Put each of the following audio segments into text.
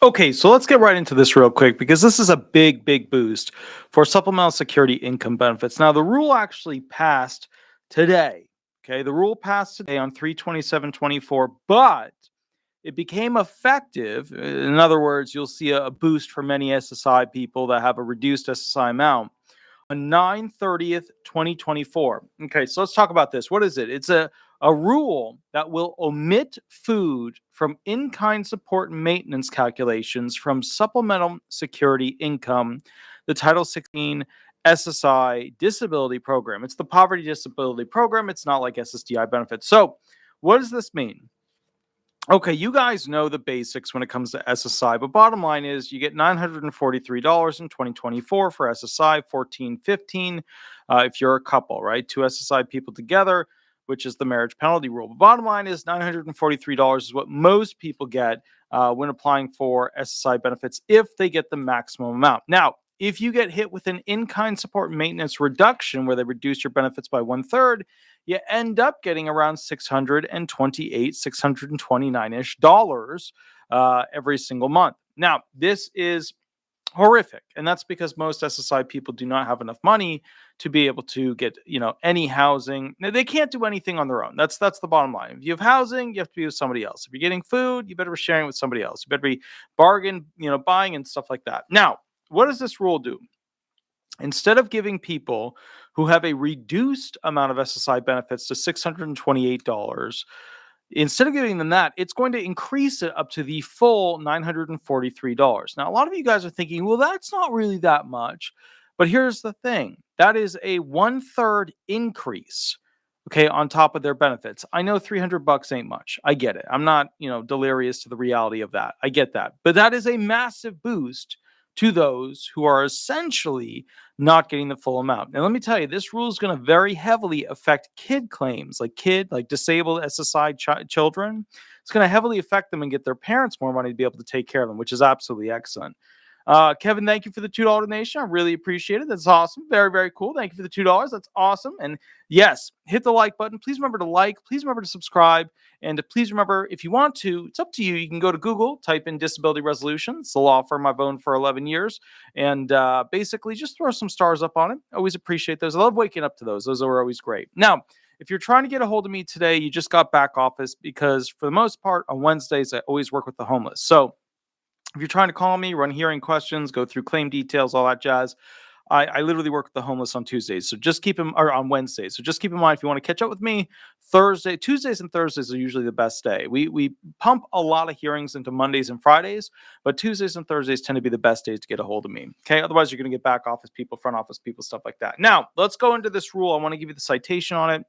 Okay, so let's get right into this real quick because this is a big, big boost for supplemental security income benefits. Now, the rule actually passed today. Okay, the rule passed today on 3/27/24, but it became effective. In other words, you'll see a boost for many SSI people that have a reduced SSI amount on 9/30th, 2024. Okay, so let's talk about this. What is it? It's a rule that will omit food from in-kind support and maintenance calculations from supplemental security income, the Title 16 SSI disability program. It's the poverty disability program. It's not like SSDI benefits. So, what does this mean? Okay, you guys know the basics when it comes to SSI, but bottom line is you get $943 in 2024 for SSI, 1415 if you're a couple, right? Two SSI people together, which is the marriage penalty rule. But bottom line is $943 is what most people get when applying for SSI benefits if they get the maximum amount. Now, if you get hit with an in-kind support and maintenance reduction where they reduce your benefits by 1/3, you end up getting around 628, 629-ish dollars every single month. Now, this is horrific, and that's because most SSI people do not have enough money to be able to get, any housing. They can't do anything on their own. That's the bottom line. If you have housing, you have to be with somebody else. If you're getting food, you better be sharing with somebody else. You better be buying and stuff like that. Now, what does this rule do? Instead of giving people who have a reduced amount of SSI benefits to $628, instead of giving them that, it's going to increase it up to the full $943. Now, a lot of you guys are thinking, well, that's not really that much. But here's the thing, that is a 1/3 increase, okay, on top of their benefits. I know $300 ain't much. I get it. I'm not, delirious to the reality of that. I get that. But that is a massive boost to those who are essentially not getting the full amount. And let me tell you, this rule is going to very heavily affect kid claims, like disabled SSI children. It's going to heavily affect them and get their parents more money to be able to take care of them, which is absolutely excellent. Kevin, thank you for the $2 donation. I really appreciate it. That's awesome. Very, very cool. Thank you for the $2. That's awesome. And yes, hit the like button. Please remember to like. Please remember to subscribe. And please remember, if you want to, it's up to you. You can go to Google, type in disability resolution. It's the law firm I've owned for 11 years. And basically just throw some stars up on it. Always appreciate those. I love waking up to those. Those are always great. Now, if you're trying to get a hold of me today, you just got back office because for the most part on Wednesdays, I always work with the homeless. So if you're trying to call me, run hearing questions, go through claim details, all that jazz, I literally work with the homeless on Tuesdays. So just keep them, or on Wednesdays. So just keep in mind, if you want to catch up with me, Tuesdays and Thursdays are usually the best day. We pump a lot of hearings into Mondays and Fridays, but Tuesdays and Thursdays tend to be the best days to get a hold of me. Okay. Otherwise, you're going to get back office people, front office people, stuff like that. Now, let's go into this rule. I want to give you the citation on it.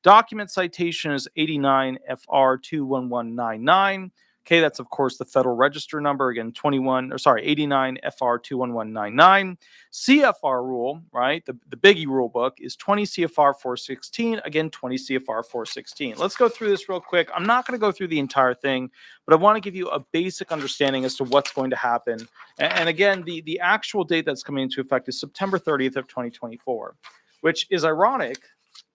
Document citation is 89 FR 21199. Okay, that's of course the Federal Register number, again, 89 FR 21199. CFR rule, right? The biggie rule book is 20 CFR 416, again, 20 CFR 416. Let's go through this real quick. I'm not going to go through the entire thing, but I want to give you a basic understanding as to what's going to happen. And again, the actual date that's coming into effect is September 30th of 2024, which is ironic.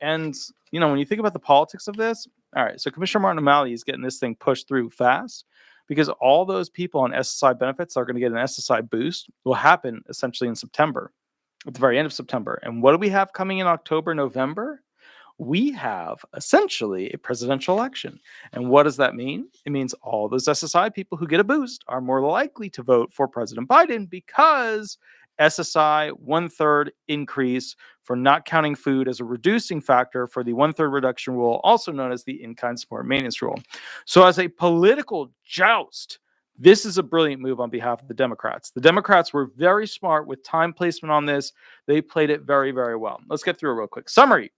And, when you think about the politics of this, all right, so Commissioner Martin O'Malley is getting this thing pushed through fast because all those people on SSI benefits are going to get an SSI boost will happen essentially in September, at the very end of September. And what do we have coming in October, November? We have essentially a presidential election. And what does that mean? It means all those SSI people who get a boost are more likely to vote for President Biden because SSI 1/3 increase for not counting food as a reducing factor for the 1/3 reduction rule, also known as the in-kind support maintenance rule. So as a political joust, this is a brilliant move on behalf of the Democrats. The Democrats were very smart with time placement on this. They played it very, very well. Let's get through a real quick summary.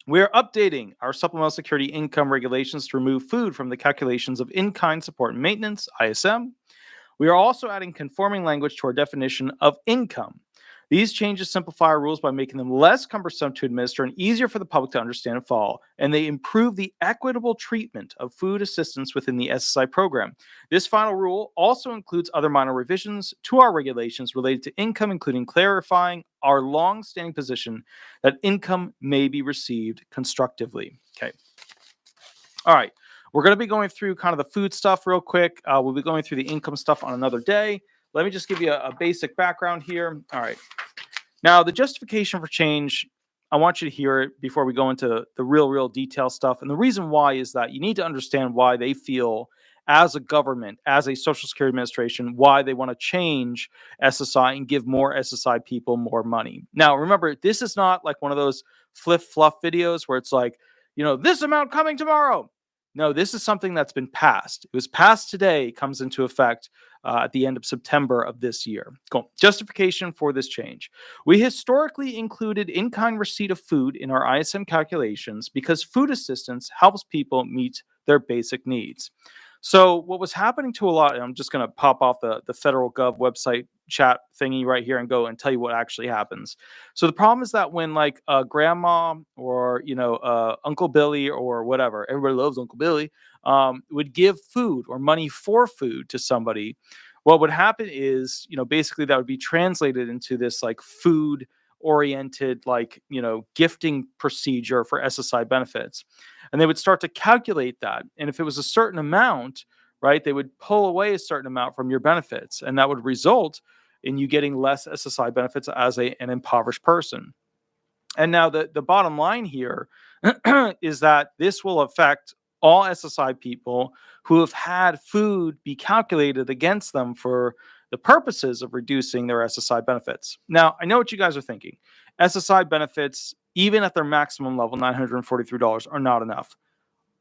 We are updating our supplemental security income regulations to remove food from the calculations of in-kind support and maintenance, ISM. We are also adding conforming language to our definition of income. These changes simplify our rules by making them less cumbersome to administer and easier for the public to understand and follow, and they improve the equitable treatment of food assistance within the SSI program. This final rule also includes other minor revisions to our regulations related to income, including clarifying our long-standing position that income may be received constructively. Okay. All right. We're going to be going through kind of the food stuff real quick. We'll be going through the income stuff on another day. Let me just give you a basic background here. All right. Now, the justification for change, I want you to hear it before we go into the real detail stuff. And the reason why is that you need to understand why they feel, as a government, as a Social Security Administration, why they want to change SSI and give more SSI people more money. Now, remember, this is not like one of those fluff videos where it's like, this amount coming tomorrow. No, this is something that's been passed. It was passed today, comes into effect at the end of September of this year. Cool. Justification for this change. We historically included in-kind receipt of food in our ISM calculations because food assistance helps people meet their basic needs. So what was happening to a lot, and I'm just going to pop off the federal gov website chat thingy right here and go and tell you what actually happens. So the problem is that when like grandma or, Uncle Billy or whatever, everybody loves Uncle Billy, would give food or money for food to somebody, what would happen is, basically that would be translated into this like food oriented, like, gifting procedure for SSI benefits. And they would start to calculate that. And if it was a certain amount, right, they would pull away a certain amount from your benefits. And that would result in you getting less SSI benefits as an impoverished person. And now the bottom line here is that this will affect all SSI people who have had food be calculated against them for the purposes of reducing their SSI benefits. Now, I know what you guys are thinking. SSI benefits, even at their maximum level, $943, are not enough.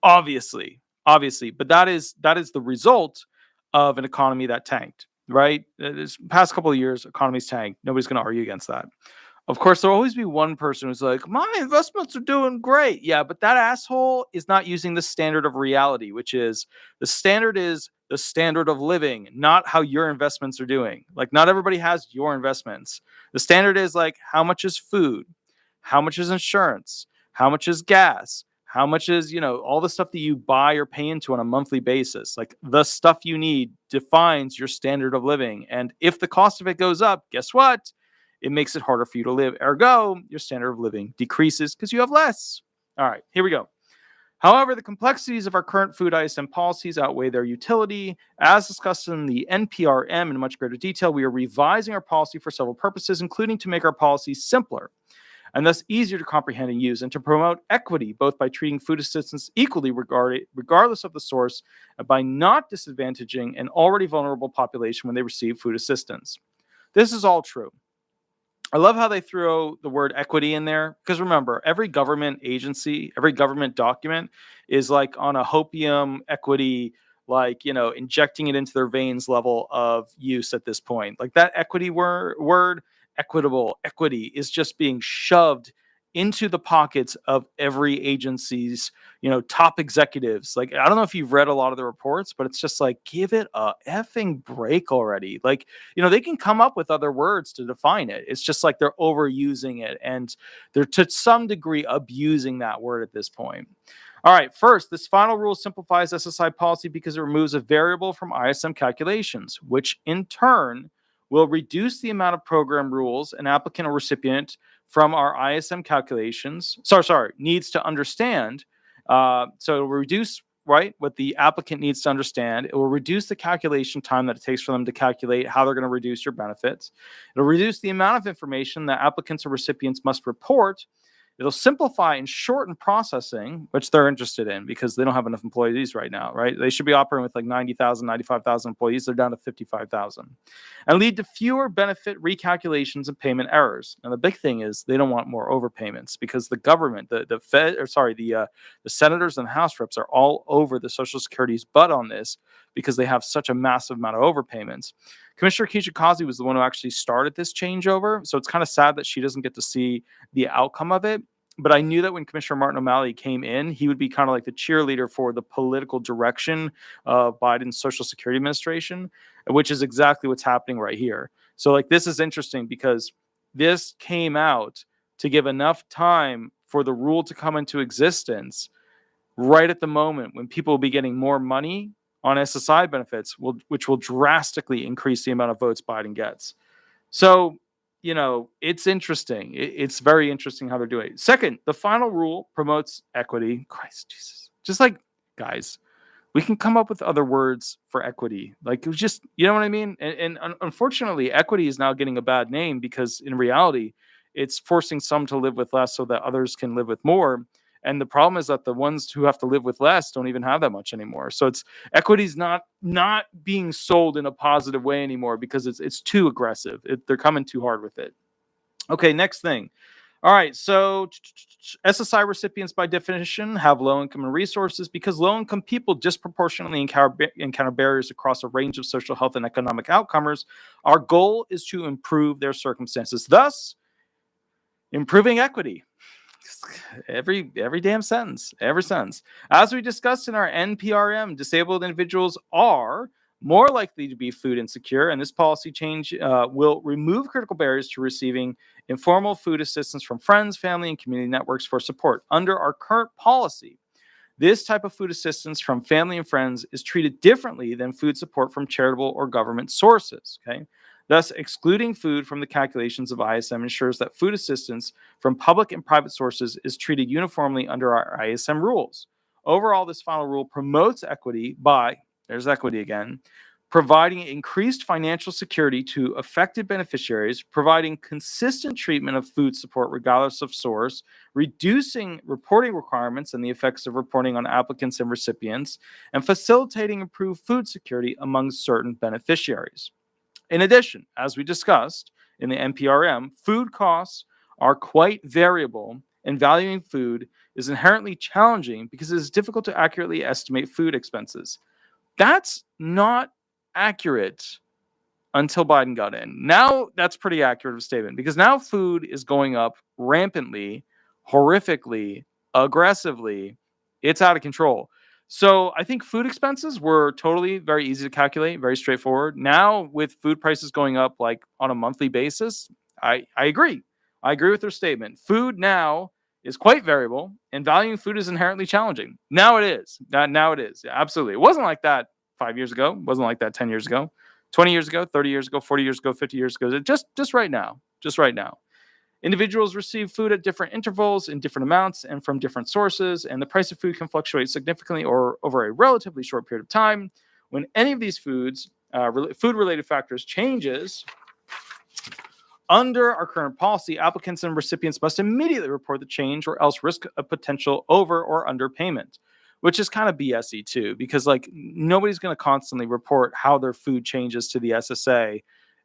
Obviously, but that is the result of an economy that tanked, right? This past couple of years, economy's tanked. Nobody's going to argue against that. Of course, there'll always be one person who's like, my investments are doing great. Yeah, but that asshole is not using the standard of reality, which is the standard of living, not how your investments are doing. Like, not everybody has your investments. The standard is like, how much is food? How much is insurance? How much is gas? How much is, all the stuff that you buy or pay into on a monthly basis? Like, the stuff you need defines your standard of living. And if the cost of it goes up, guess what? It makes it harder for you to live. Ergo, your standard of living decreases because you have less. All right, here we go. However, the complexities of our current food ISM policies outweigh their utility. As discussed in the NPRM in much greater detail, we are revising our policy for several purposes, including to make our policies simpler and thus easier to comprehend and use, and to promote equity, both by treating food assistance equally regardless of the source, and by not disadvantaging an already vulnerable population when they receive food assistance. This is all true. I love how they throw the word equity in there, because remember, every government agency, every government document is like on a hopium equity, like, injecting it into their veins level of use at this point. Like, that equity word, equitable, equity, is just being shoved into the pockets of every agency's, top executives. Like, I don't know if you've read a lot of the reports, but it's just like, give it a effing break already. Like, they can come up with other words to define it. It's just like they're overusing it, and they're to some degree abusing that word at this point. All right, first, this final rule simplifies SSI policy because it removes a variable from ISM calculations, which in turn will reduce the amount of program rules an applicant or recipient from our ISM calculations, needs to understand. So it'll reduce, right, what the applicant needs to understand. It will reduce the calculation time that it takes for them to calculate how they're going to reduce your benefits. It'll reduce the amount of information that applicants or recipients must report. It'll simplify and shorten processing, which they're interested in because they don't have enough employees right now, right? They should be operating with like 90,000, 95,000 employees. They're down to 55,000. And lead to fewer benefit recalculations and payment errors. Now, the big thing is they don't want more overpayments because the government, the senators and House reps are all over the Social Security's butt on this because they have such a massive amount of overpayments. Commissioner Kijikazi was the one who actually started this changeover. So it's kind of sad that she doesn't get to see the outcome of it. But I knew that when Commissioner Martin O'Malley came in, he would be kind of like the cheerleader for the political direction of Biden's Social Security Administration, which is exactly what's happening right here. So like, this is interesting because this came out to give enough time for the rule to come into existence right at the moment when people will be getting more money on SSI benefits, which will drastically increase the amount of votes Biden gets. So, it's interesting. It's very interesting how they're doing it. Second, the final rule promotes equity. Christ, Jesus. Just like, guys, we can come up with other words for equity. Like it was just, you know what I mean? And unfortunately, equity is now getting a bad name because in reality, it's forcing some to live with less so that others can live with more. And the problem is that the ones who have to live with less don't even have that much anymore. So it's equity's not being sold in a positive way anymore because it's too aggressive. They're coming too hard with it. Okay, next thing. All right, so SSI recipients by definition have low income and resources because low income people disproportionately encounter barriers across a range of social health and economic outcomes. Our goal is to improve their circumstances, thus improving equity. Every damn sentence, every sentence. As we discussed in our NPRM, disabled individuals are more likely to be food insecure, and this policy change will remove critical barriers to receiving informal food assistance from friends, family, and community networks for support. Under our current policy, this type of food assistance from family and friends is treated differently than food support from charitable or government sources. Okay. Thus, excluding food from the calculations of ISM ensures that food assistance from public and private sources is treated uniformly under our ISM rules. Overall, this final rule promotes equity by, there's equity again, providing increased financial security to affected beneficiaries, providing consistent treatment of food support regardless of source, reducing reporting requirements and the effects of reporting on applicants and recipients, and facilitating improved food security among certain beneficiaries. In addition, as we discussed in the NPRM, food costs are quite variable, and valuing food is inherently challenging because it is difficult to accurately estimate food expenses. That's not accurate until Biden got in. Now that's pretty accurate of a statement because now food is going up rampantly, horrifically, aggressively. It's out of control. So I think food expenses were totally very easy to calculate, very straightforward. Now with food prices going up like on a monthly basis, I agree. I agree with their statement. Food now is quite variable and valuing food is inherently challenging. Now it is. Now it is. Yeah, absolutely. It wasn't like that 5 years ago. It wasn't like that 10 years ago, 20 years ago, 30 years ago, 40 years ago, 50 years ago. Just right now. Just right now. Individuals receive food at different intervals in different amounts and from different sources, and the price of food can fluctuate significantly or over a relatively short period of time. When any of these food-related factors changes, under our current policy, applicants and recipients must immediately report the change or else risk a potential over or underpayment, which is kind of BSy too, because like nobody's going to constantly report how their food changes to the SSA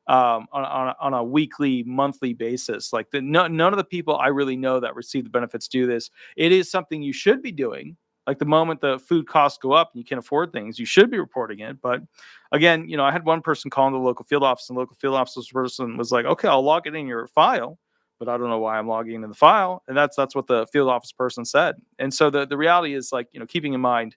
on a weekly, monthly basis. Like none of the people I really know that receive the benefits do this. It is something you should be doing. Like the moment the food costs go up and you can't afford things, you should be reporting it. But again, I had one person call in the local field office, and the local field office person was like, "Okay, I'll log it in your file, but I don't know why I'm logging in the file." And that's what the field office person said. And so the reality is like, keeping in mind,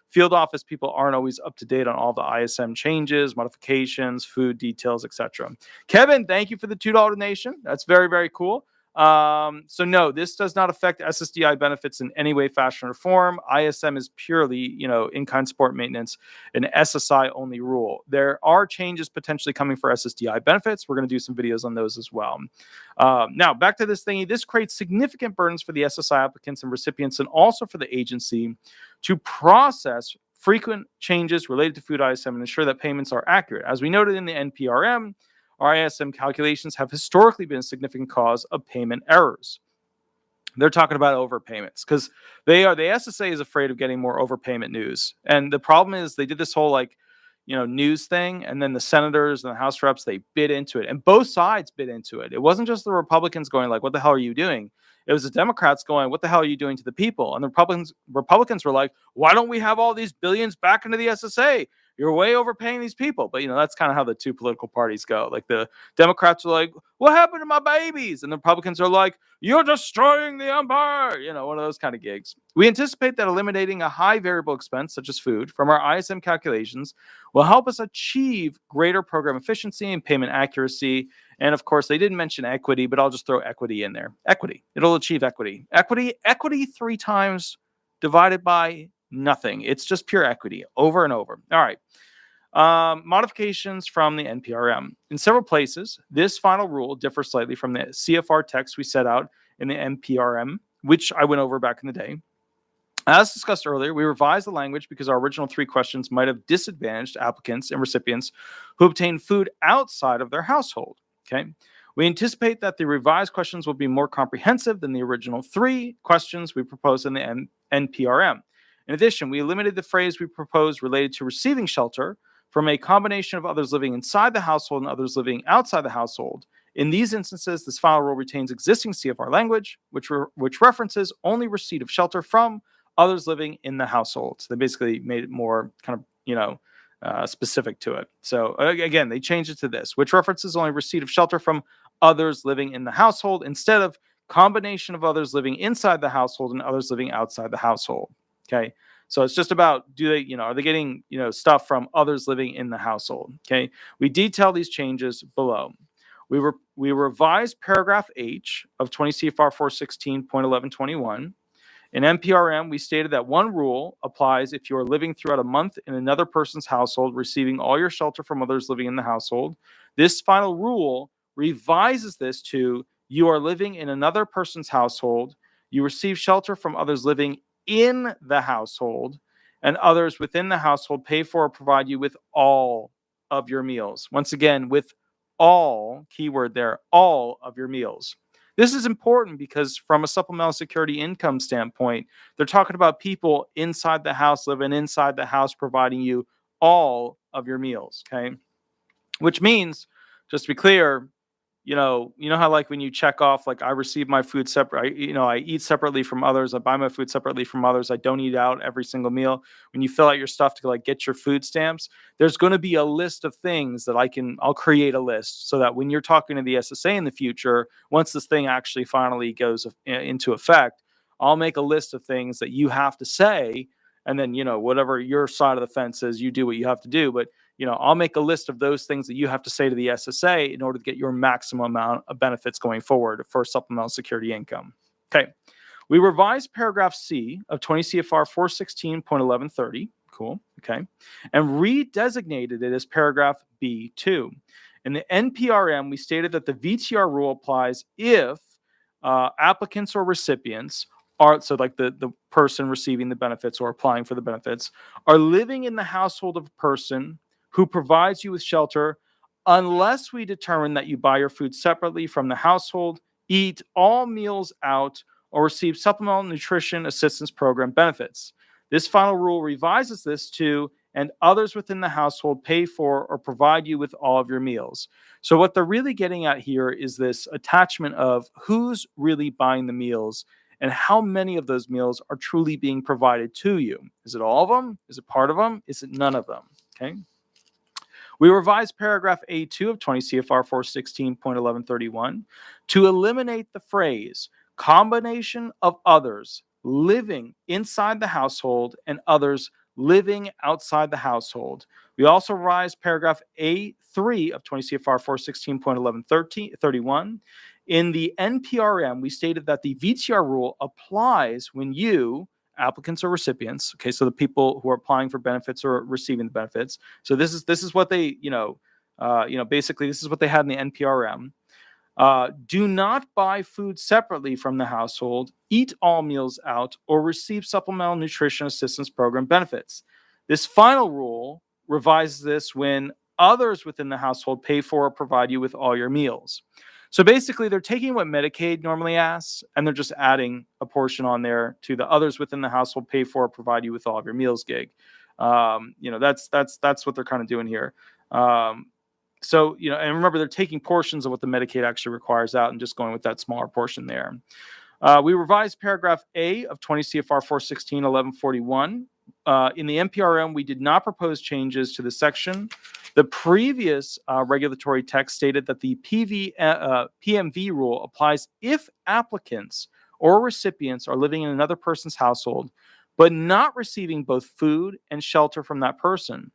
field office people aren't always up to date on all the ISM changes, modifications, food details, etc. Kevin, thank you for the $2 donation. That's very, very cool. So no, this does not affect SSDI benefits in any way, fashion, or form. ISM is purely, in-kind support maintenance, an SSI only rule. There are changes potentially coming for SSDI benefits. We're going to do some videos on those as well. Now back to this thingy. This creates significant burdens for the SSI applicants and recipients, and also for the agency to process frequent changes related to food ISM and ensure that payments are accurate. As we noted in the NPRM, our ISM calculations have historically been a significant cause of payment errors. They're talking about overpayments because the SSA is afraid of getting more overpayment news. And the problem is they did this whole news thing, and then the senators and the House reps, they bid into it, and both sides bid into it. It wasn't just the Republicans going like, "What the hell are you doing?" It was the Democrats going, "What the hell are you doing to the people?" And the Republicans were like, "Why don't we have all these billions back into the SSA? You're way overpaying these people." But that's kind of how the two political parties go. Like the Democrats are like, "What happened to my babies?" And the Republicans are like, "You're destroying the empire." One of those kind of gigs. We anticipate that eliminating a high variable expense such as food from our ISM calculations will help us achieve greater program efficiency and payment accuracy. And of course, they didn't mention equity, but I'll just throw equity in there. Equity. It'll achieve equity. Equity 3 times divided by nothing. It's just pure equity over and over. All right. Modifications from the NPRM. In several places, this final rule differs slightly from the CFR text we set out in the NPRM, which I went over back in the day. As discussed earlier, we revised the language because our original 3 questions might have disadvantaged applicants and recipients who obtain food outside of their household. Okay. We anticipate that the revised questions will be more comprehensive than the original 3 questions we proposed in the NPRM. In addition, we eliminated the phrase we proposed related to receiving shelter from a combination of others living inside the household and others living outside the household. In these instances, this final rule retains existing CFR language, which references only receipt of shelter from others living in the household. So they basically made it more kind of, specific to it. So again, they changed it to this, which references only receipt of shelter from others living in the household instead of combination of others living inside the household and others living outside the household. Okay. So it's just about, are they getting, stuff from others living in the household? Okay. We detail these changes below. We revised paragraph H of 20 CFR 416.1121. In NPRM, we stated that one rule applies if you are living throughout a month in another person's household, receiving all your shelter from others living in the household. This final rule revises this to you are living in another person's household, you receive shelter from others living in the household, and others within the household pay for or provide you with all of your meals. Once again, with all, keyword there, all of your meals. This is important because from a supplemental security income standpoint, they're talking about people inside the house, living inside the house, providing you all of your meals, okay? Which means, just to be clear, how like when you check off, like I receive my food separate, I eat separately from others, I buy my food separately from others, I don't eat out every single meal. When you fill out your stuff to like get your food stamps, there's going to be a list of things that I'll create a list so that when you're talking to the SSA in the future, once this thing actually finally goes into effect, I'll make a list of things that you have to say. And then, whatever your side of the fence is, you do what you have to do. But I'll make a list of those things that you have to say to the SSA in order to get your maximum amount of benefits going forward for supplemental security income. Okay. We revised paragraph C of 20 CFR 416.1130. Cool. Okay. And redesignated it as paragraph B2. In the NPRM, we stated that the VTR rule applies if applicants or recipients so like the person receiving the benefits or applying for the benefits are living in the household of a person who provides you with shelter unless we determine that you buy your food separately from the household, eat all meals out, or receive supplemental nutrition assistance program benefits. This final rule revises this to, and others within the household pay for or provide you with all of your meals. So what they're really getting at here is this attachment of who's really buying the meals and how many of those meals are truly being provided to you. Is it all of them? Is it part of them? Is it none of them? Okay. We revised paragraph A2 of 20 CFR 416.1131 to eliminate the phrase combination of others living inside the household and others living outside the household. We also revised paragraph A3 of 20 CFR 416.1131. In the NPRM, we stated that the VTR rule applies when you, applicants or recipients, okay, so the people who are applying for benefits or receiving the benefits. So this is what they, basically this is what they had in the NPRM. Do not buy food separately from the household, eat all meals out, or receive supplemental nutrition assistance program benefits. This final rule revises this when others within the household pay for or provide you with all your meals. So basically, they're taking what Medicaid normally asks, and they're just adding a portion on there to the others within the household pay for or provide you with all of your meals gig. That's what they're kind of doing here. So, and remember, they're taking portions of what the Medicaid actually requires out and just going with that smaller portion there. We revised paragraph A of 20 CFR 416.1141. In the NPRM, we did not propose changes to the section. The previous regulatory text stated that the PMV rule applies if applicants or recipients are living in another person's household, but not receiving both food and shelter from that person.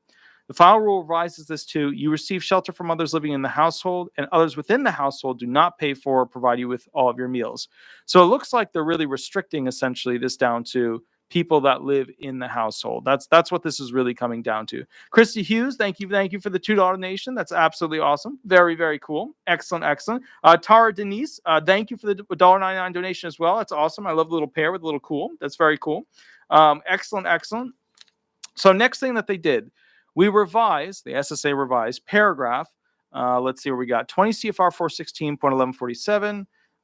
The final rule revises this to you receive shelter from others living in the household, and others within the household do not pay for or provide you with all of your meals. So it looks like they're really restricting essentially this down to people that live in the household. That's what this is really coming down to. Christy Hughes, thank you for the $2 donation. That's absolutely awesome. Very, very cool. Excellent. Tara Denise, thank you for the $1.99 donation as well. That's awesome. I love the little pair with a little cool. That's very cool. Excellent, excellent. So next thing that they did, we revised, the SSA revised paragraph. Let's see where we got 20 CFR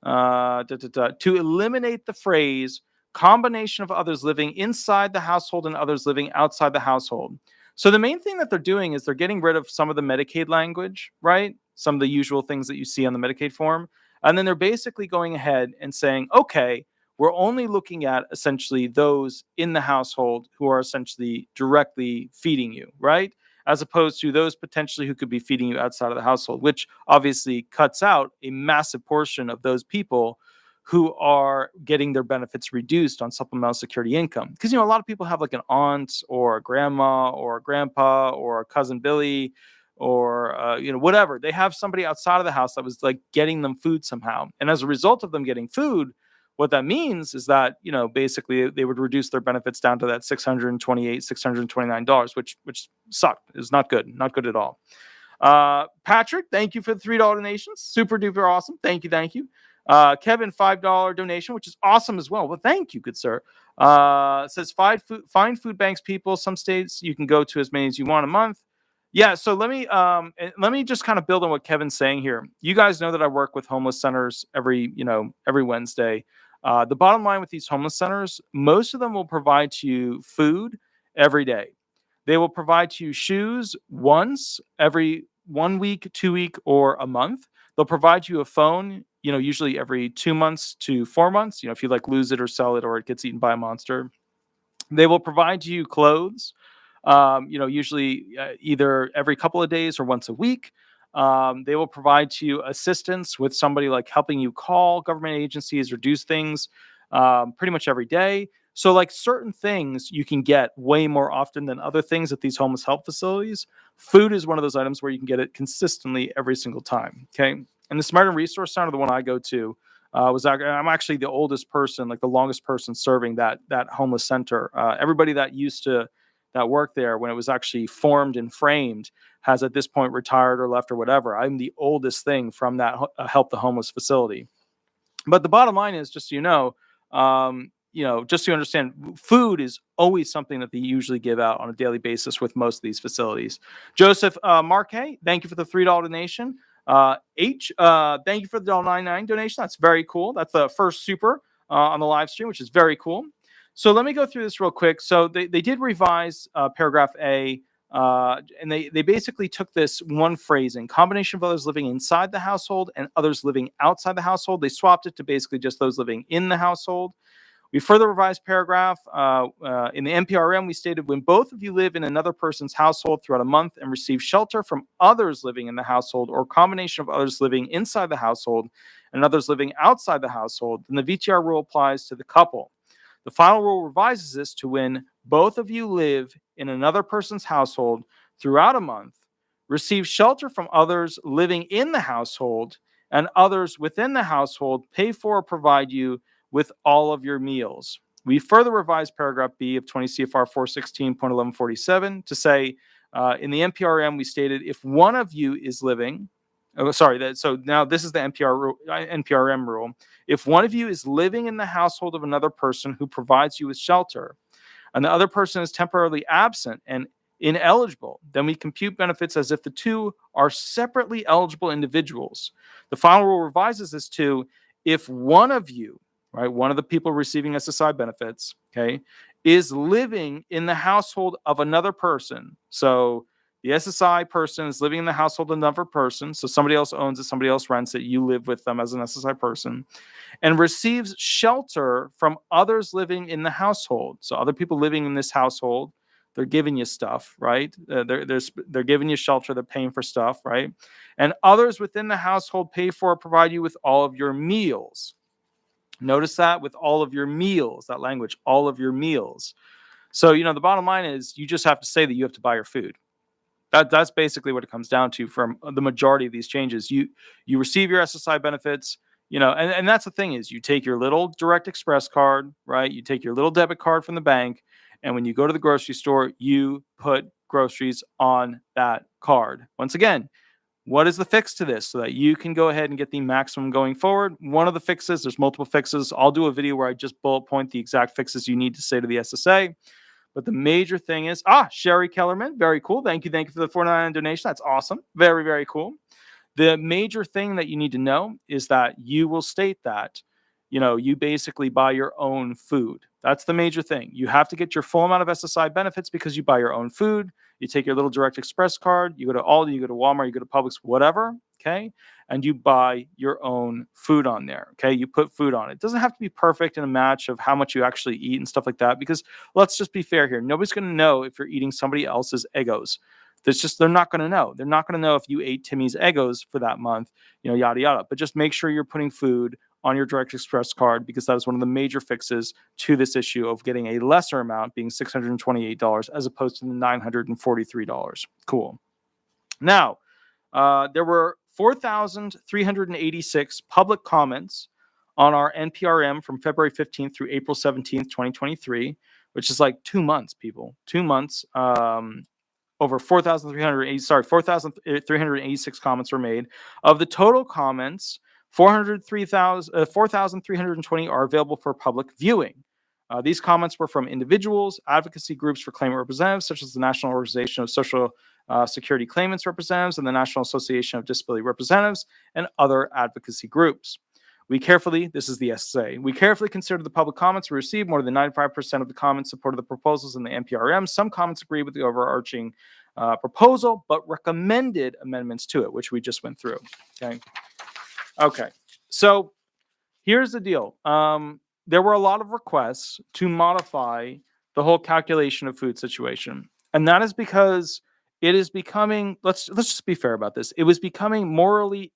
416.1147 to eliminate the phrase combination of others living inside the household and others living outside the household. So the main thing that they're doing is they're getting rid of some of the Medicaid language, right? Some of the usual things that you see on the Medicaid form. And then they're basically going ahead and saying, okay, we're only looking at essentially those in the household who are essentially directly feeding you, right? As opposed to those potentially who could be feeding you outside of the household, which obviously cuts out a massive portion of those people who are getting their benefits reduced on supplemental security income. Because, a lot of people have like an aunt or a grandma or a grandpa or a cousin Billy or, whatever. They have somebody outside of the house that was like getting them food somehow. And as a result of them getting food, what that means is that, basically they would reduce their benefits down to that $628, $629, which sucked. It was not good at all. Patrick, thank you for the $3 donation. Super duper awesome. Thank you. Kevin, $5 donation, which is awesome as well. Well, thank you, good sir. Says find food banks, people. Some states you can go to as many as you want a month. Yeah, so let me just kind of build on what Kevin's saying here. You guys know that I work with homeless centers every Wednesday. The bottom line with these homeless centers, most of them will provide to you food every day. They will provide to you shoes once every 1 week, 2 week, or a month. They'll provide you a phone, usually every 2 months to 4 months. If you like lose it or sell it or it gets eaten by a monster. They will provide you clothes, usually either every couple of days or once a week. They will provide to you assistance with somebody like helping you call government agencies or do things pretty much every day. So like certain things you can get way more often than other things at these homeless help facilities. Food is one of those items where you can get it consistently every single time. Okay. And the Samaritan Resource Center, the one I go to, I'm actually the oldest person, like the longest person serving that homeless center. Everybody that worked there when it was actually formed and framed has at this point retired or left or whatever. I'm the oldest thing from that Help the Homeless facility. But the bottom line is, just so just so you understand, food is always something that they usually give out on a daily basis with most of these facilities. Joseph Marquet, thank you for the $3 donation. Thank you for the $1.99 donation. That's very cool. That's the first super on the live stream, which is very cool. So let me go through this real quick. So they did revise paragraph A, and they basically took this one phrasing, combination of others living inside the household and others living outside the household. They swapped it to basically just those living in the household. We further revised paragraph. In the NPRM, we stated when both of you live in another person's household throughout a month and receive shelter from others living in the household or a combination of others living inside the household and others living outside the household, then the VTR rule applies to the couple. The final rule revises this to when both of you live in another person's household throughout a month, receive shelter from others living in the household, and others within the household pay for or provide you with all of your meals. We further revised paragraph B of 20 CFR 416.1147 to say, in the NPRM, we stated if one of you is living, so now this is the NPRM rule. If one of you is living in the household of another person who provides you with shelter, and the other person is temporarily absent and ineligible, then we compute benefits as if the two are separately eligible individuals. The final rule revises this to if one of you, right, one of the people receiving SSI benefits, okay, is living in the household of another person. So the SSI person is living in the household of another person. So somebody else owns it, somebody else rents it, you live with them as an SSI person, and receives shelter from others living in the household. So other people living in this household, they're giving you stuff, right? They're giving you shelter, they're paying for stuff, right? And others within the household pay for or provide you with all of your meals. Notice that, with all of your meals, that language, all of your meals. So, the bottom line is you just have to say that you have to buy your food. That's basically what it comes down to from the majority of these changes. You receive your SSI benefits, and that's the thing is you take your little Direct Express card, right? You take your little debit card from the bank, and when you go to the grocery store, you put groceries on that card. Once again, What is the fix to this so that you can go ahead and get the maximum going forward? One of the fixes, there's multiple fixes. I'll do a video where I just bullet point the exact fixes you need to say to the SSA. But the major thing is, Sherry Kellerman, very cool. Thank you for the $4.99 donation. That's awesome. Very, very cool. The major thing that you need to know is that you will state that, you basically buy your own food. That's the major thing. You have to get your full amount of SSI benefits because you buy your own food. You take your little Direct Express card, you go to Aldi, you go to Walmart, you go to Publix, whatever, okay? And you buy your own food on there, okay? You put food on it. It doesn't have to be perfect in a match of how much you actually eat and stuff like that, because let's just be fair here. Nobody's going to know if you're eating somebody else's Eggos. They're not going to know. They're not going to know if you ate Timmy's Eggos for that month, yada, yada. But just make sure you're putting food on your Direct Express card, because that is one of the major fixes to this issue of getting a lesser amount, being $628 as opposed to the $943. Cool. Now, there were 4,386 public comments on our NPRM from February 15th through April 17th, 2023, which is like 2 months, people. 2 months. Over 4,386 comments were made. Of the total comments, 4,320 are available for public viewing. These comments were from individuals, advocacy groups for claimant representatives, such as the National Organization of Social Security Claimants Representatives and the National Association of Disability Representatives, and other advocacy groups. This is the SSA. We carefully considered the public comments we received. More than 95% of the comments supported the proposals in the NPRM. Some comments agreed with the overarching proposal, but recommended amendments to it, which we just went through. Okay. So here's the deal. There were a lot of requests to modify the whole calculation of food situation. And that is because it is becoming, let's just be fair about this. It was becoming morally,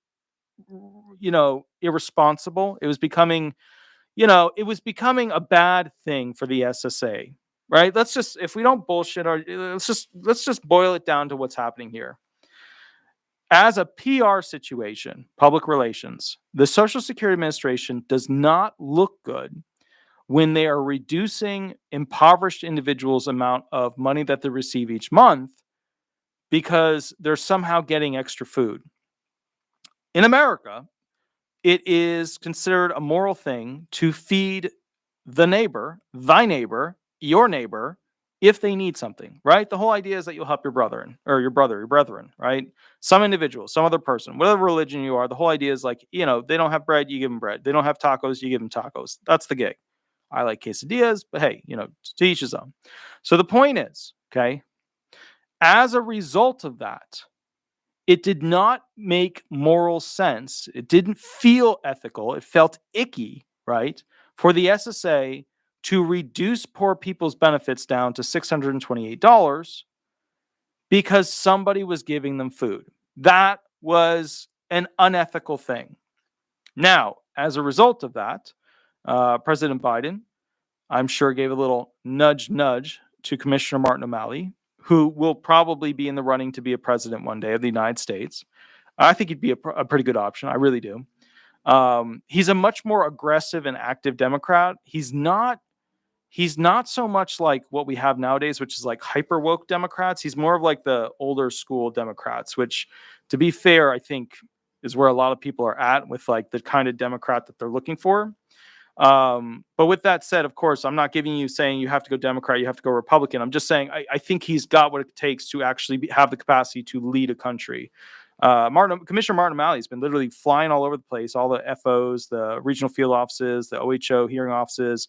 irresponsible. It was becoming a bad thing for the SSA, right? If we don't bullshit, let's just boil it down to what's happening here. As a PR situation, public relations, the Social Security Administration does not look good when they are reducing impoverished individuals' amount of money that they receive each month because they're somehow getting extra food. In America, it is considered a moral thing to feed the neighbor, thy neighbor, your neighbor, if they need something, right? The whole idea is that you'll help your brethren, right? Some individual, some other person, whatever religion you are, the whole idea is like, they don't have bread, you give them bread. They don't have tacos, you give them tacos. That's the gig. I like quesadillas, but hey, to each his own. So the point is, okay, as a result of that, it did not make moral sense. It didn't feel ethical. It felt icky, right, for the SSA to reduce poor people's benefits down to $628 because somebody was giving them food. That was an unethical thing. Now, as a result of that, President Biden, I'm sure, gave a little nudge to Commissioner Martin O'Malley, who will probably be in the running to be a president one day of the United States. I think he'd be a pretty good option. I really do. He's a much more aggressive and active Democrat. He's not so much like what we have nowadays, which is like hyper woke Democrats. He's more of like the older school Democrats, which, to be fair, I think is where a lot of people are at with like the kind of Democrat that they're looking for. But with that said, of course, I'm not giving you saying you have to go Democrat, you have to go Republican. I'm just saying I think he's got what it takes to actually have the capacity to lead a country. Commissioner Martin O'Malley has been literally flying all over the place, all the FOs, the regional field offices, the OHO hearing offices,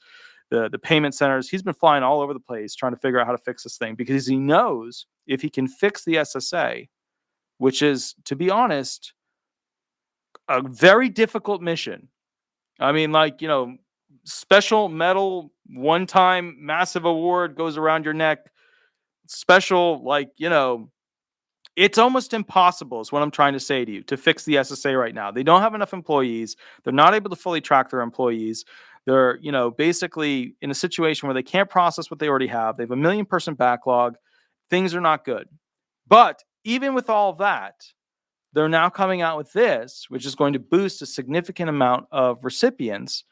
the payment centers. He's been flying all over the place trying to figure out how to fix this thing, because he knows if he can fix the SSA, which is, to be honest, a very difficult mission. I mean, like, special medal, one-time massive award goes around your neck, special, like, it's almost impossible is what I'm trying to say to you, to fix the SSA right now. They don't have enough employees. They're not able to fully track their employees. They're, basically in a situation where they can't process what they already have. They have a 1 million person backlog. Things are not good. But even with all of that, they're now coming out with this, which is going to boost a significant amount of recipients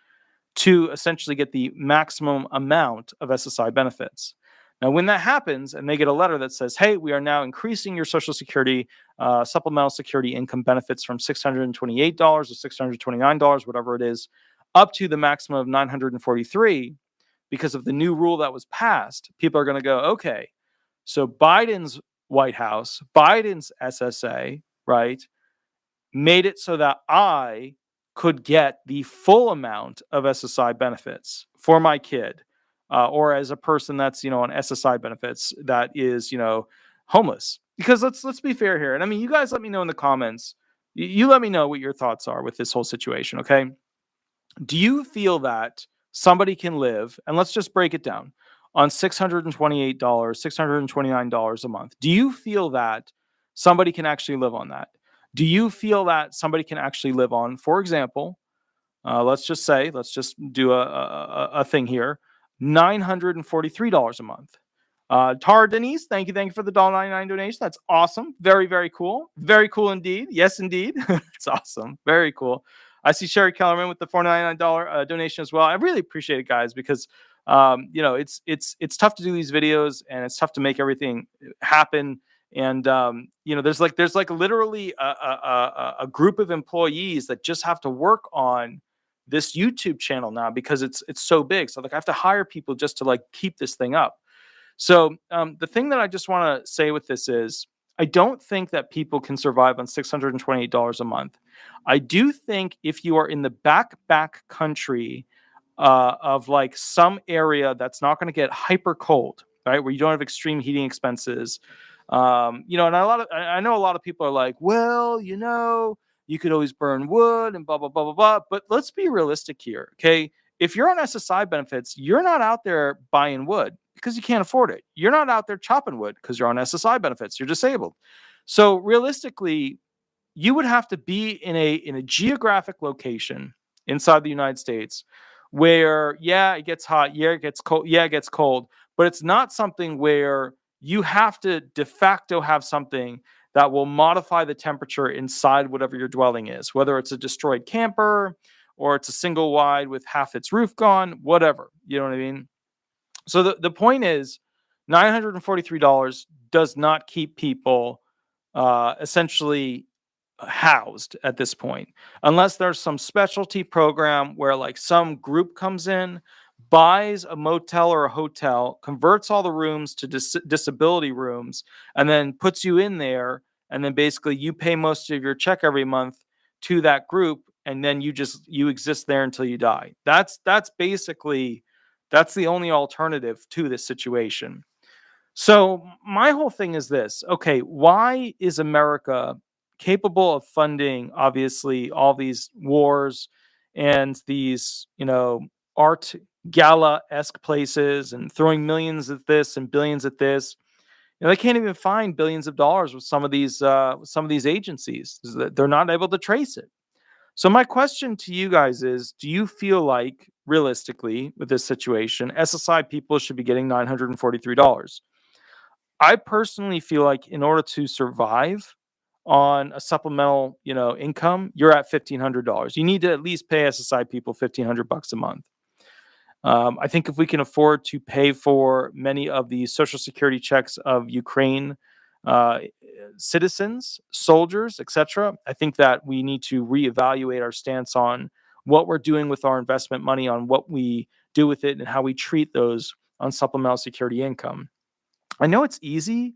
to essentially get the maximum amount of SSI benefits. Now, when that happens and they get a letter that says, hey, we are now increasing your Social Security supplemental security income benefits from $628 or $629, whatever it is, up to the maximum of $943 because of the new rule that was passed, people are going to go, okay, so Biden's White House, Biden's SSA, right, made it so that I could get the full amount of SSI benefits for my kid, or as a person that's on SSI benefits that is homeless. Because let's be fair here, and I mean, you guys let me know in the comments. You let me know what your thoughts are with this whole situation. Okay, do you feel that somebody can live, and let's just break it down, on $628, $629 a month? Do you feel that somebody can actually live on that? Do you feel that somebody can actually live on, for example, let's just do a thing here, $943 a month? Tara Denise, thank you for the $1.99 donation. That's awesome. Very, very cool. Very cool indeed. Yes, indeed. It's awesome. Very cool. I see Sherry Kellerman with the $4.99 donation as well. I really appreciate it, guys, because it's tough to do these videos and it's tough to make everything happen. And there's like literally a group of employees that just have to work on this YouTube channel now because it's so big. So like I have to hire people just to like keep this thing up. So the thing that I just want to say with this is I don't think that people can survive on $628 a month. I do think if you are in the back country of like some area that's not going to get hyper cold, right, where you don't have extreme heating expenses, and I know a lot of people are like, well, you could always burn wood and blah blah blah blah blah. But let's be realistic here, okay? If you're on SSI benefits, you're not out there buying wood because you can't afford it. You're not out there chopping wood because you're on SSI benefits. You're disabled. So realistically, you would have to be in a geographic location inside the United States where, yeah, it gets hot, yeah, it gets cold, yeah, it gets cold, but it's not something where you have to de facto have something that will modify the temperature inside whatever your dwelling is, whether it's a destroyed camper or it's a single wide with half its roof gone, whatever. You know what I mean? So the point is, $943 does not keep people essentially housed at this point, unless there's some specialty program where like some group comes in, buys a motel or a hotel, converts all the rooms to disability rooms, and then puts you in there, and then basically you pay most of your check every month to that group, and then you exist there until you die. That's the only alternative to this situation. So my whole thing is this. Okay, why is America capable of funding, obviously, all these wars and these, art gala-esque places and throwing millions at this and billions at this? They can't even find billions of dollars with some of these agencies. They're not able to trace it. So my question to you guys is, do you feel like, realistically, with this situation, SSI people should be getting $943? I personally feel like in order to survive on a supplemental, income, you're at $1,500. You need to at least pay SSI people $1,500 a month. I think if we can afford to pay for many of the Social Security checks of Ukraine citizens, soldiers, etc., I think that we need to reevaluate our stance on what we're doing with our investment money, on what we do with it, and how we treat those on supplemental security income. I know it's easy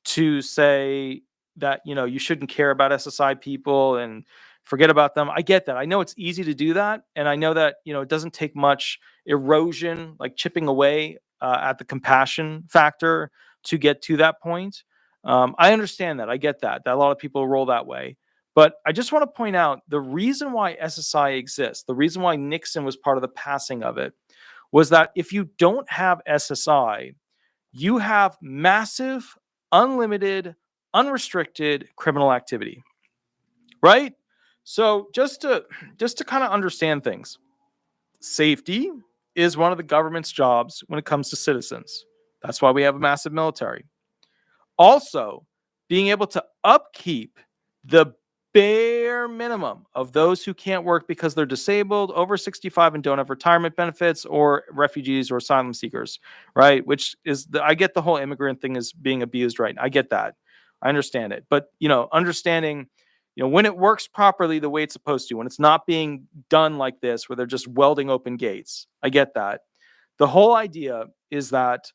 to say that, you shouldn't care about SSI people and forget about them. I get that. I know it's easy to do that. And I know that, it doesn't take much erosion, like chipping away at the compassion factor to get to that point. I understand that. I get that a lot of people roll that way. But I just want to point out the reason why SSI exists, the reason why Nixon was part of the passing of it, was that if you don't have SSI, you have massive, unlimited, unrestricted criminal activity, right? So just to kind of understand things, safety is one of the government's jobs when it comes to citizens. That's why we have a massive military. Also, being able to upkeep the bare minimum of those who can't work because they're disabled, over 65 and don't have retirement benefits, or refugees or asylum seekers, right? Which is, I get the whole immigrant thing is being abused, right? I get that. I understand it. But, understanding, when it works properly the way it's supposed to, when it's not being done like this, where they're just welding open gates, I get that. The whole idea is that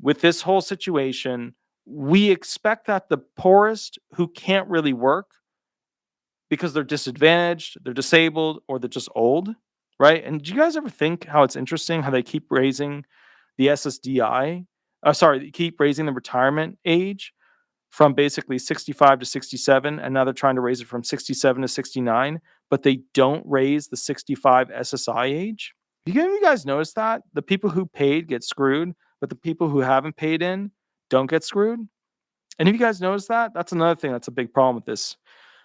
with this whole situation, we expect that the poorest who can't really work because they're disadvantaged, they're disabled, or they're just old, right? And do you guys ever think how it's interesting how they keep raising the SSDI? They keep raising the retirement age from basically 65 to 67, and now they're trying to raise it from 67 to 69, but they don't raise the 65 SSI age. You guys notice that? The people who paid get screwed, but the people who haven't paid in don't get screwed. And if you guys notice that, that's another thing that's a big problem with this.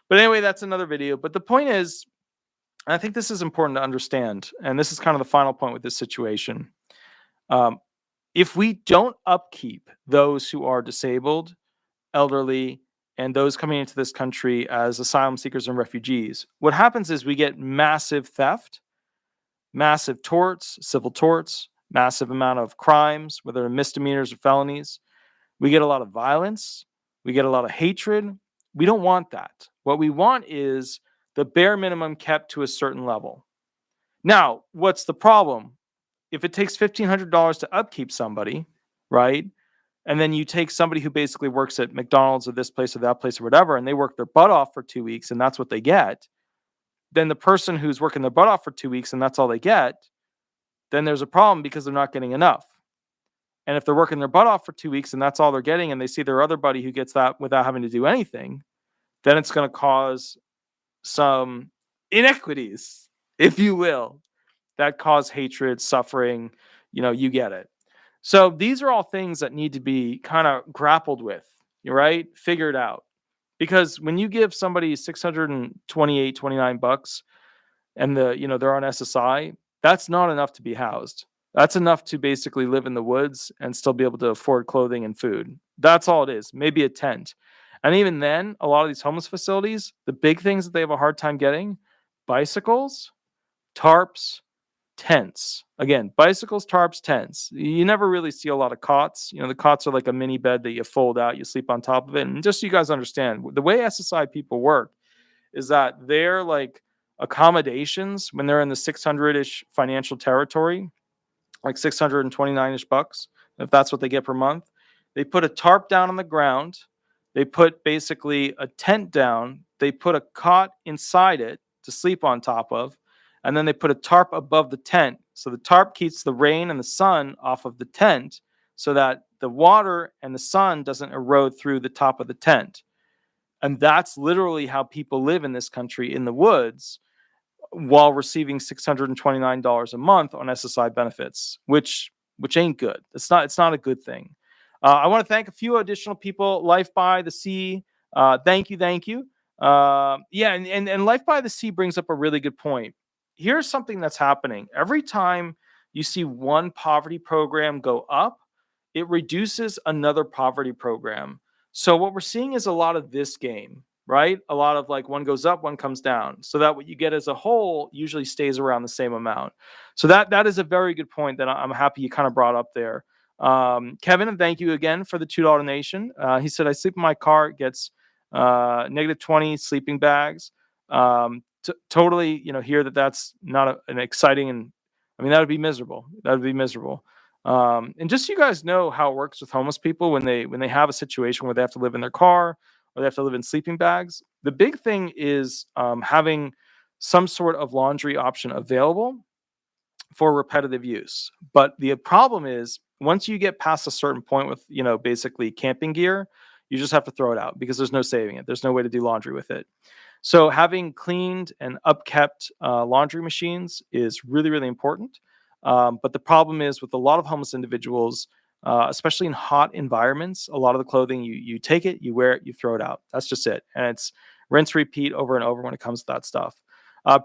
But anyway, that's another video. But the point is, and I think this is important to understand, and this is kind of the final point with this situation. If we don't upkeep those who are disabled, elderly, and those coming into this country as asylum seekers and refugees, what happens is we get massive theft, massive torts, civil torts, massive amount of crimes, whether they're misdemeanors or felonies. We get a lot of violence. We get a lot of hatred. We don't want that. What we want is the bare minimum kept to a certain level. Now, what's the problem? If it takes $1,500 to upkeep somebody, right? And then you take somebody who basically works at McDonald's or this place or that place or whatever, and they work their butt off for 2 weeks and that's what they get. Then the person who's working their butt off for 2 weeks and that's all they get, then there's a problem because they're not getting enough. And if they're working their butt off for 2 weeks and that's all they're getting, and they see their other buddy who gets that without having to do anything, then it's going to cause some inequities, if you will, that cause hatred, suffering. You get it. So these are all things that need to be kind of grappled with, right? Figured out. Because when you give somebody 628, 29 bucks and they're on SSI, that's not enough to be housed. That's enough to basically live in the woods and still be able to afford clothing and food. That's all it is. Maybe a tent. And even then, a lot of these homeless facilities, the big things that they have a hard time getting: bicycles, tarps, tents. Again, bicycles, tarps, tents. You never really see a lot of cots. The cots are like a mini bed that you fold out, you sleep on top of it. And just so you guys understand, the way SSI people work is that they're like accommodations when they're in the 600-ish financial territory, like 629-ish bucks, if that's what they get per month. They put a tarp down on the ground. They put basically a tent down. They put a cot inside it to sleep on top of. And then they put a tarp above the tent. So the tarp keeps the rain and the sun off of the tent so that the water and the sun doesn't erode through the top of the tent. And that's literally how people live in this country in the woods while receiving $629 a month on SSI benefits, which ain't good. It's not a good thing. I want to thank a few additional people. Life by the Sea, thank you. And Life by the Sea brings up a really good point. Here's something that's happening. Every time you see one poverty program go up, it reduces another poverty program. So what we're seeing is a lot of this game, right? A lot of like one goes up, one comes down, so that what you get as a whole usually stays around the same amount. So that is a very good point that I'm happy you kind of brought up there. Kevin, and thank you again for the $2 donation. He said, I sleep in my car. It gets -20 sleeping bags. Totally, hear that's not an exciting, and I mean, that would be miserable. And just so you guys know how it works with homeless people when they have a situation where they have to live in their car or they have to live in sleeping bags. The big thing is having some sort of laundry option available for repetitive use. But the problem is once you get past a certain point with, basically camping gear, you just have to throw it out because there's no saving it. There's no way to do laundry with it. So having cleaned and upkept laundry machines is really, really important. But the problem is with a lot of homeless individuals, especially in hot environments, a lot of the clothing, you take it, you wear it, you throw it out. That's just it. And it's rinse, repeat over and over when it comes to that stuff.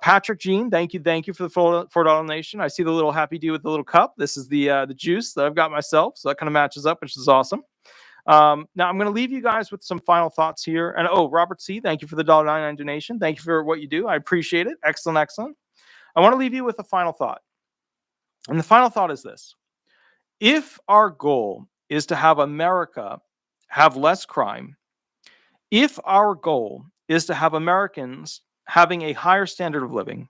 Patrick Jean, thank you for the $4 donation. I see the little happy dude with the little cup. This is the juice that I've got myself, so that kind of matches up, which is awesome. Now I'm going to leave you guys with some final thoughts here. And oh, Robert C., thank you for the $1.99 donation. Thank you for what you do. I appreciate it. Excellent, excellent. I want to leave you with a final thought. And the final thought is this. If our goal is to have America have less crime, if our goal is to have Americans having a higher standard of living,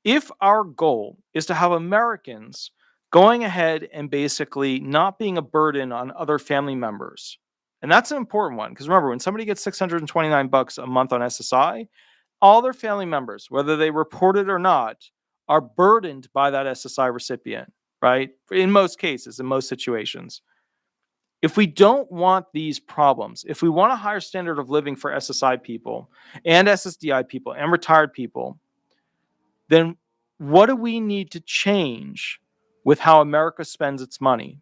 if our goal is to have Americans going ahead and basically not being a burden on other family members, and that's an important one, because remember, when somebody gets $629 a month on SSI, all their family members, whether they report it or not, are burdened by that SSI recipient, right? In most cases, in most situations. If we don't want these problems, if we want a higher standard of living for SSI people and SSDI people and retired people, then what do we need to change with how America spends its money?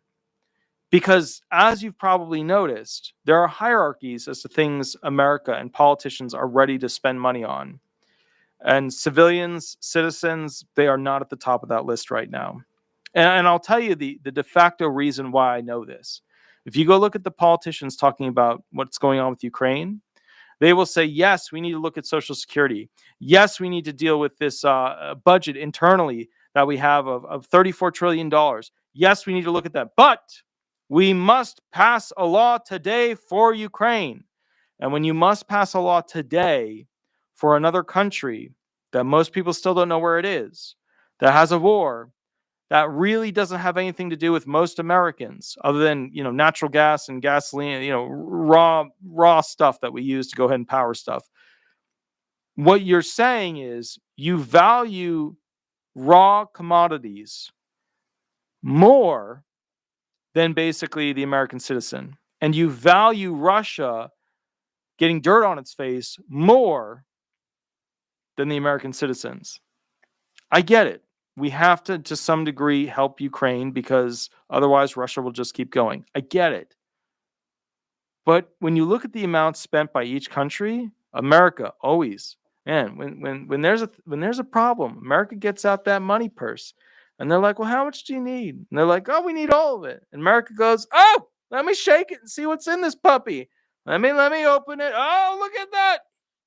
Because as you've probably noticed, there are hierarchies as to things America and politicians are ready to spend money on. And civilians, citizens, they are not at the top of that list right now. And I'll tell you the de facto reason why I know this. If you go look at the politicians talking about what's going on with Ukraine, they will say, yes, we need to look at Social Security. Yes, we need to deal with this budget internally that we have of $34 trillion. Yes, we need to look at that. But we must pass a law today for Ukraine. And when you must pass a law today for another country that most people still don't know where it is, that has a war, that really doesn't have anything to do with most Americans other than, natural gas and gasoline, raw stuff that we use to go ahead and power stuff. What you're saying is you value raw commodities more than basically the American citizen. And you value Russia getting dirt on its face more than the American citizens. I get it. We have to some degree, help Ukraine because otherwise Russia will just keep going. I get it. But when you look at the amount spent by each country, America always, man, when there's a problem, America gets out that money purse. And they're like, well, how much do you need? And they're like, oh, we need all of it. And America goes, oh, let me shake it and see what's in this puppy. Let me open it. Oh, look at that.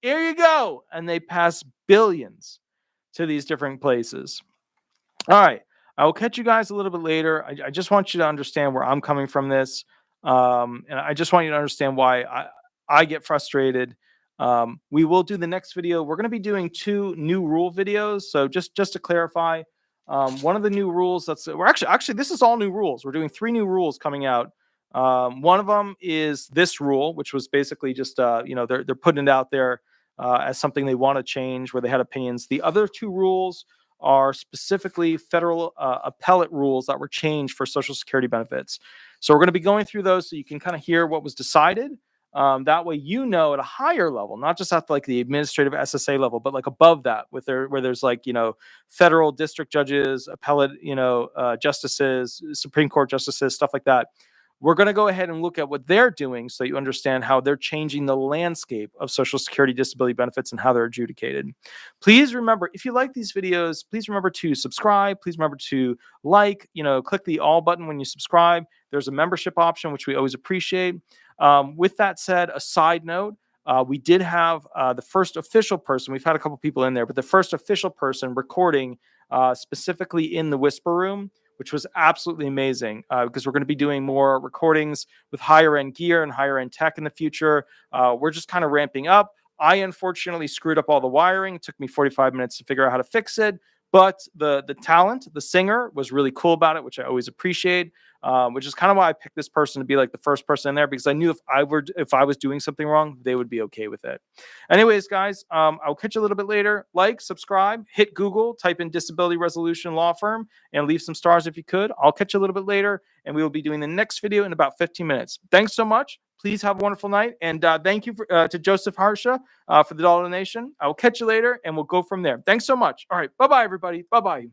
Here you go. And they pass billions to these different places. All right. I will catch you guys a little bit later. I just want you to understand where I'm coming from this. And I just want you to understand why I get frustrated. We will do the next video. We're going to be doing 2 new rule videos. So just to clarify, one of the new rules we're actually, this is all new rules. We're doing 3 new rules coming out. One of them is this rule, which was basically just, they're putting it out there as something they want to change where they had opinions. The other 2 rules are specifically federal appellate rules that were changed for Social Security benefits. So we're going to be going through those so you can kind of hear what was decided. That way, at a higher level, not just at like the administrative SSA level, but like above that where there's like, federal district judges, appellate, justices, Supreme Court justices, stuff like that. We're going to go ahead and look at what they're doing so you understand how they're changing the landscape of Social Security disability benefits and how they're adjudicated. Please remember, if you like these videos, please remember to subscribe. Please remember to click the all button when you subscribe. There's a membership option, which we always appreciate. With that said, a side note, we did have the first official person. We've had a couple people in there, but the first official person recording specifically in the Whisper Room, which was absolutely amazing because we're going to be doing more recordings with higher end gear and higher end tech in the future. We're just kind of ramping up. I unfortunately screwed up all the wiring. It took me 45 minutes to figure out how to fix it. But the talent, the singer, was really cool about it, which I always appreciate. Which is kind of why I picked this person to be like the first person in there, because I knew if I was doing something wrong, they would be okay with it. Anyways, guys, I'll catch you a little bit later. Like, subscribe, hit Google, type in Disability Resolution Law Firm, and leave some stars if you could. I'll catch you a little bit later, and we will be doing the next video in about 15 minutes. Thanks so much. Please have a wonderful night. And thank you to Joseph Harsha for the $1 donation. I will catch you later, and we'll go from there. Thanks so much. All right. Bye-bye, everybody. Bye-bye.